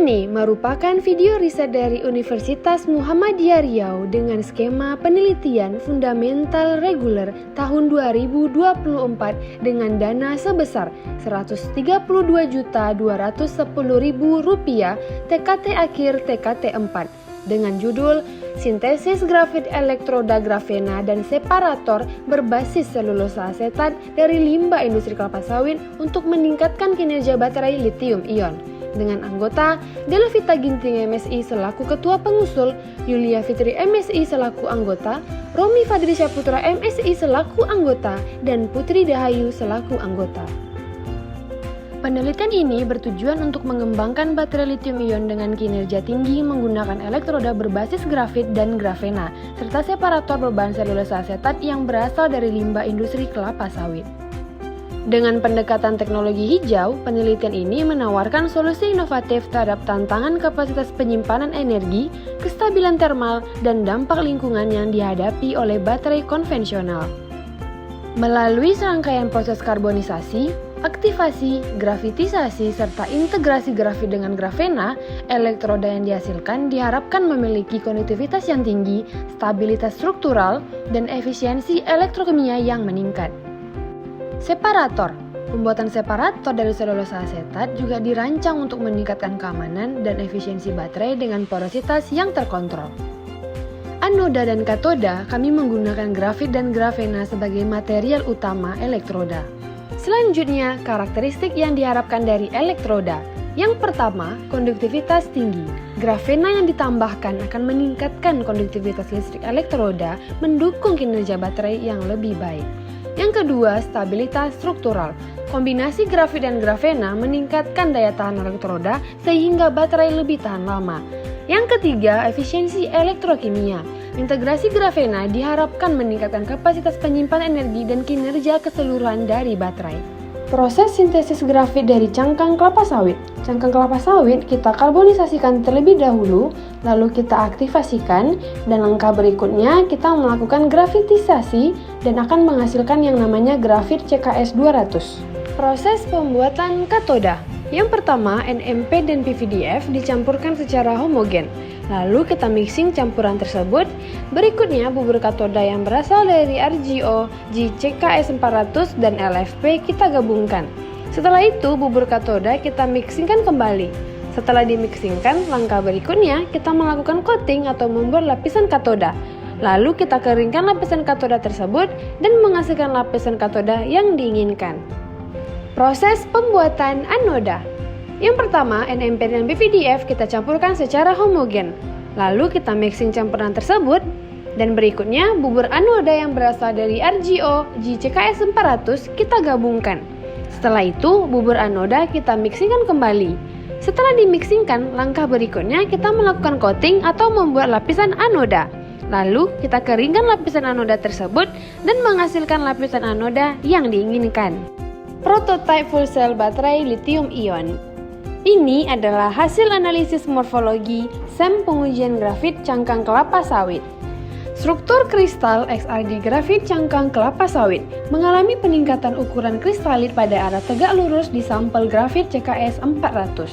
Ini merupakan video riset dari Universitas Muhammadiyah Riau dengan skema penelitian fundamental reguler tahun 2024 dengan dana sebesar Rp132.210.000 TKT akhir TKT 4 dengan judul Sintesis Grafit Elektroda Grafena dan Separator berbasis selulosa asetat dari limbah industri kelapa sawit untuk meningkatkan kinerja baterai lithium ion. Dengan anggota Delavita Ginting MSI selaku ketua pengusul, Yulia Fitri MSI selaku anggota, Romi Fadri Syaputra MSI selaku anggota, dan Putri Dahayu selaku anggota. Penelitian ini bertujuan untuk mengembangkan baterai lithium ion dengan kinerja tinggi menggunakan elektroda berbasis grafit dan grafena, serta separator berbahan selulosa asetat yang berasal dari limbah industri kelapa sawit. Dengan pendekatan teknologi hijau, penelitian ini menawarkan solusi inovatif terhadap tantangan kapasitas penyimpanan energi, kestabilan termal, dan dampak lingkungan yang dihadapi oleh baterai konvensional. Melalui serangkaian proses karbonisasi, aktivasi, grafitisasi, serta integrasi grafit dengan grafena, elektroda yang dihasilkan diharapkan memiliki konduktivitas yang tinggi, stabilitas struktural, dan efisiensi elektrokimia yang meningkat. Separator. Pembuatan separator dari selulosa asetat juga dirancang untuk meningkatkan keamanan dan efisiensi baterai dengan porositas yang terkontrol. Anoda dan katoda, kami menggunakan grafit dan grafena sebagai material utama elektroda. Selanjutnya, karakteristik yang diharapkan dari elektroda. Yang pertama, konduktivitas tinggi. Grafena yang ditambahkan akan meningkatkan konduktivitas listrik elektroda, mendukung kinerja baterai yang lebih baik. Yang kedua, stabilitas struktural. Kombinasi grafit dan grafena meningkatkan daya tahan elektroda sehingga baterai lebih tahan lama. Yang ketiga, efisiensi elektrokimia. Integrasi grafena diharapkan meningkatkan kapasitas penyimpan energi dan kinerja keseluruhan dari baterai. Proses sintesis grafit dari cangkang kelapa sawit. Cangkang kelapa sawit kita karbonisasikan terlebih dahulu, lalu kita aktivasikan, dan langkah berikutnya kita melakukan grafitisasi dan akan menghasilkan yang namanya grafit CKS 200. Proses pembuatan katoda. Yang pertama, NMP dan PVDF dicampurkan secara homogen. Lalu kita mixing campuran tersebut. Berikutnya bubur katoda yang berasal dari RGO, GCKS 400 dan LFP kita gabungkan. Setelah itu bubur katoda kita mixingkan kembali. Setelah dimixingkan, langkah berikutnya kita melakukan coating atau membuat lapisan katoda. Lalu kita keringkan lapisan katoda tersebut dan menghasilkan lapisan katoda yang diinginkan. Proses pembuatan anoda. Yang pertama, NMP dan PVDF kita campurkan secara homogen. Lalu kita mixing campuran tersebut. Dan berikutnya, bubur anoda yang berasal dari RGO, GCKS 400 kita gabungkan. Setelah itu, bubur anoda kita mixingkan kembali. Setelah dimixingkan, langkah berikutnya kita melakukan coating atau membuat lapisan anoda. Lalu, kita keringkan lapisan anoda tersebut dan menghasilkan lapisan anoda yang diinginkan. Prototype full cell baterai lithium ion. Ini adalah hasil analisis morfologi SEM pengujian grafit cangkang kelapa sawit. Struktur kristal XRD grafit cangkang kelapa sawit mengalami peningkatan ukuran kristalit pada arah tegak lurus di sampel grafit CKS 400.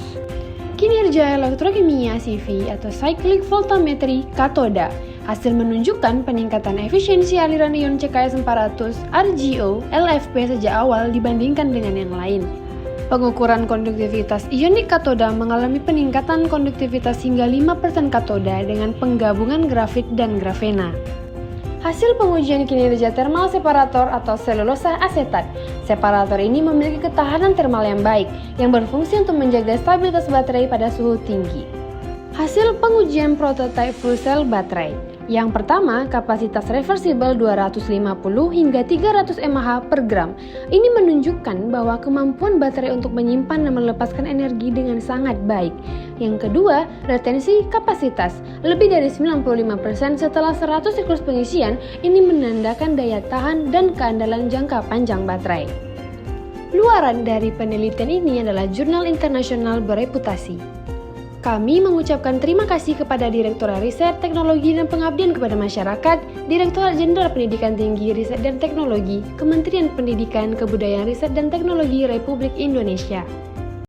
Kinerja elektrokimia CV atau cyclic voltammetry katoda. Hasil menunjukkan peningkatan efisiensi aliran ion CKS 400, RGO, LFP sejak awal dibandingkan dengan yang lain. Pengukuran konduktivitas ionik katoda mengalami peningkatan konduktivitas hingga 5% katoda dengan penggabungan grafit dan grafena. Hasil pengujian kinerja thermal separator atau selulosa asetat. Separator ini memiliki ketahanan thermal yang baik, yang berfungsi untuk menjaga stabilitas baterai pada suhu tinggi. Hasil pengujian prototipe full cell baterai. Yang pertama, kapasitas reversible 250 hingga 300 mAh per gram. Ini menunjukkan bahwa kemampuan baterai untuk menyimpan dan melepaskan energi dengan sangat baik. Yang kedua, retensi kapasitas. Lebih dari 95% setelah 100 siklus pengisian, ini menandakan daya tahan dan keandalan jangka panjang baterai. Luaran dari penelitian ini adalah jurnal internasional bereputasi. Kami mengucapkan terima kasih kepada Direktorat Riset, Teknologi, dan Pengabdian kepada Masyarakat, Direktorat Jenderal Pendidikan Tinggi, Riset dan Teknologi, Kementerian Pendidikan, Kebudayaan, Riset, dan Teknologi Republik Indonesia.